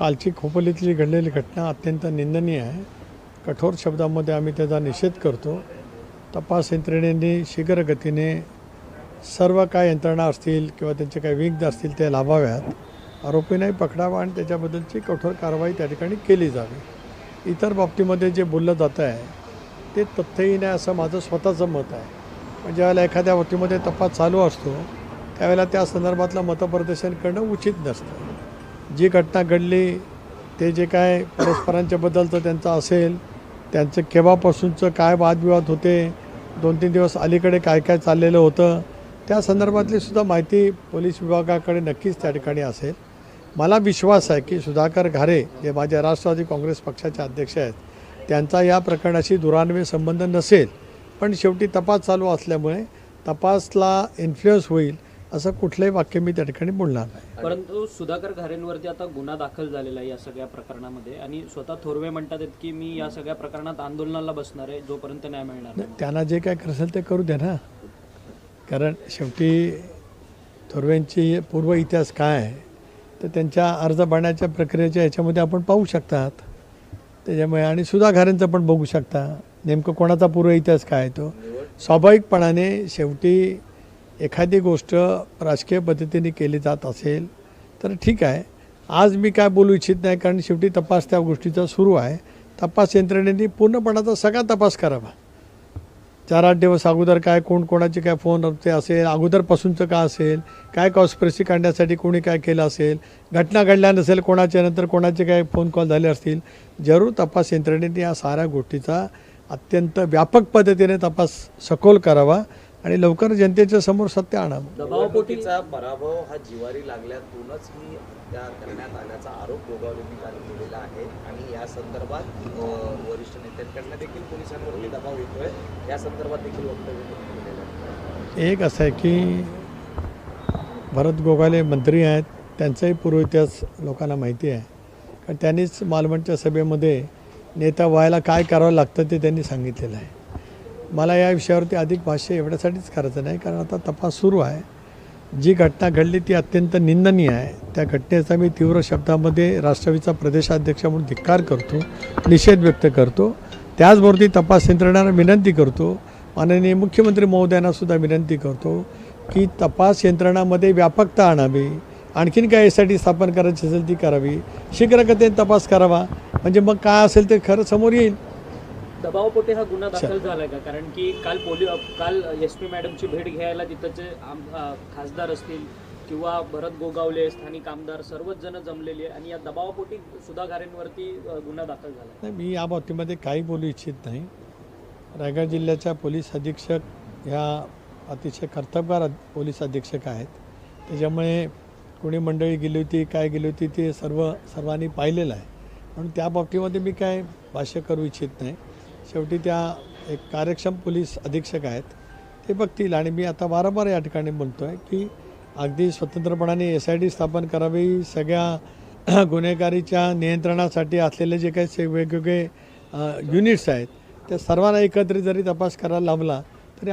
कालची खोपोलीतली घडलेली घटना अत्यंत निंदनीय आहे. कठोर शब्दांमध्ये आम्ही त्याचा निषेध करतो. तपास यंत्रणेने शीघ्रगतीने सर्व काय यंत्रणा असतील किंवा त्यांचे काही विघ्न असतील ते लाभाव्यात, आरोपींनाही पकडावा आणि त्याच्याबद्दलची कठोर कारवाई त्या ठिकाणी केली जावी. इतर बाबतीमध्ये जे बोललं जातं आहे ते तथ्यहीन आहे असं माझं स्वतःचं मत आहे. पण ज्यावेळेला एखाद्या बाबतीमध्ये तपास चालू असतो त्यावेळेला त्या संदर्भातलं मतप्रदर्शन करणं उचित नसतं. जी घटना घडली ते जे काय परस्परांच्याबद्दलचं त्यांचं असेल, त्यांचं केव्हापासूनचं काय वादविवाद होते, 2-3 दिवस अलीकडे काय काय चाललेलं होतं, त्या संदर्भातली सुद्धा माहिती पोलीस विभागाकडे नक्कीच त्या ठिकाणी असेल. मला विश्वास आहे की सुधाकर घारे जे माझे राष्ट्रवादी काँग्रेस पक्षाचे अध्यक्ष आहेत त्यांचा या प्रकरणाशी दुरान्वयी संबंध नसेल. पण शेवटी तपास चालू असल्यामुळे तपासला इन्फ्लुअन्स होईल असं कुठलंही वाक्य मी त्या ठिकाणी बोलणार नाही. परंतु सुधाकर घारेंवरती आता गुन्हा दाखल झालेला आहे या सगळ्या प्रकरणामध्ये आणि स्वतः थोरवे म्हणतात की मी या सगळ्या प्रकरणात आंदोलनाला बसणार आहे जोपर्यंत न्याय मिळणार नाही. त्यांना जे काय असेल ते करू द्या ना. कारण शेवटी थोरवेंची पूर्व इतिहास काय आहे तर त्यांच्या अर्ज भरण्याच्या प्रक्रियेच्या ह्याच्यामध्ये आपण पाहू शकतात. त्याच्यामुळे आणि सुधा घारेंचं पण बघू शकता नेमकं कोणाचा पूर्व इतिहास काय आहे तो. स्वाभाविकपणाने शेवटी एखादी गोष्ट राजकीय पद्धतीने केली जात असेल तर ठीक आहे. आज मी काय बोलू इच्छित नाही कारण शेवटी तपास त्या गोष्टीचा सुरू आहे. तपास यंत्रणेने पूर्णपणाचा सगळा तपास करावा. 4-8 दिवस अगोदर काय कोणाचे काय फोन ते असेल, अगोदरपासूनचं का असेल, काय कॉन्स्पिरसी काढण्यासाठी कोणी काय केलं असेल, घटना घडल्या नसेल कोणाच्या नंतर कोणाचे काय फोन कॉल झाले असतील, जरूर तपास यंत्रणेने या साऱ्या गोष्टीचा अत्यंत व्यापक पद्धतीने तपास सखोल करावा आणि लवकर जनतेच्या समोर सत्य आणावं. दबावपोटीचा पराभव हा जिवारी लागल्यातूनच ही हत्या करण्यात आल्याचा आरोप गोगावलेंनी काल केलेला आहे आणि या संदर्भात वरिष्ठ नेत्यांकडनं देखील पोलिसांवरती दबाव येतोय. या संदर्भात देखील वक्तव्य केलेलं आहे. एक असं आहे की भरत गोगावले मंत्री आहेत, त्यांचाही पूर्व इतिहास लोकांना माहिती आहे. कारण त्यांनीच मालवणच्या सभेमध्ये नेता व्हायला काय करावं लागतं ते त्यांनी सांगितलेलं आहे. मला या विषयावरती अधिक भाष्य एवढ्यासाठीच करायचं नाही कारण आता तपास सुरू आहे. जी घटना घडली ती अत्यंत निंदनीय आहे. त्या घटनेचा मी तीव्र शब्दामध्ये राष्ट्रवादीचा प्रदेशाध्यक्ष म्हणून धिक्कार करतो, निषेध व्यक्त करतो. त्याचबरोबर ती तपास यंत्रणांना विनंती करतो, माननीय मुख्यमंत्री महोदयांनासुद्धा विनंती करतो की तपास यंत्रणामध्ये व्यापकता आणावी. आणखीन काय यासाठी स्थापन करायची असेल ती करावी. शीघ्रगतीने तपास करावा म्हणजे मग काय असेल ते खरं समोर येईल. दबावपोटी हा गुन्हा दाखल झालाय का? कारण की काल SP मॅडमची भेट घ्यायला तिथंचे खासदार असतील किंवा भरत गोगावले स्थानिक आमदार सर्वच जण जमलेली आहे आणि या दबावापोटी सुधा घारेंवरती गुन्हा दाखल झाला. नाही, मी या बाबतीमध्ये काही बोलू इच्छित नाही. रायगड जिल्ह्याच्या पोलीस अधीक्षक ह्या अतिशय कर्तबगार पोलीस अधीक्षक आहेत. त्याच्यामुळे कोणी मंडळी गेली होती काय गेली होती ते सर्वांनी पाहिलेलं आहे. म्हणून त्या बाबतीमध्ये मी काय भाष्य करू इच्छित नाही. शेवटी त्या एक कार्यक्षम पोलीस अधीक्षक आहेत, ते बघतील. आणि मी आता वारंवार या ठिकाणी बोलतो आहे की अगदी स्वतंत्रपणाने SIT स्थापन करावी. सगळ्या गुन्हेगारीच्या नियंत्रणासाठी असलेले जे काही वेगवेगळे युनिट्स आहेत त्या सर्वांना एकत्रित जरी तपास करायला लावला तरी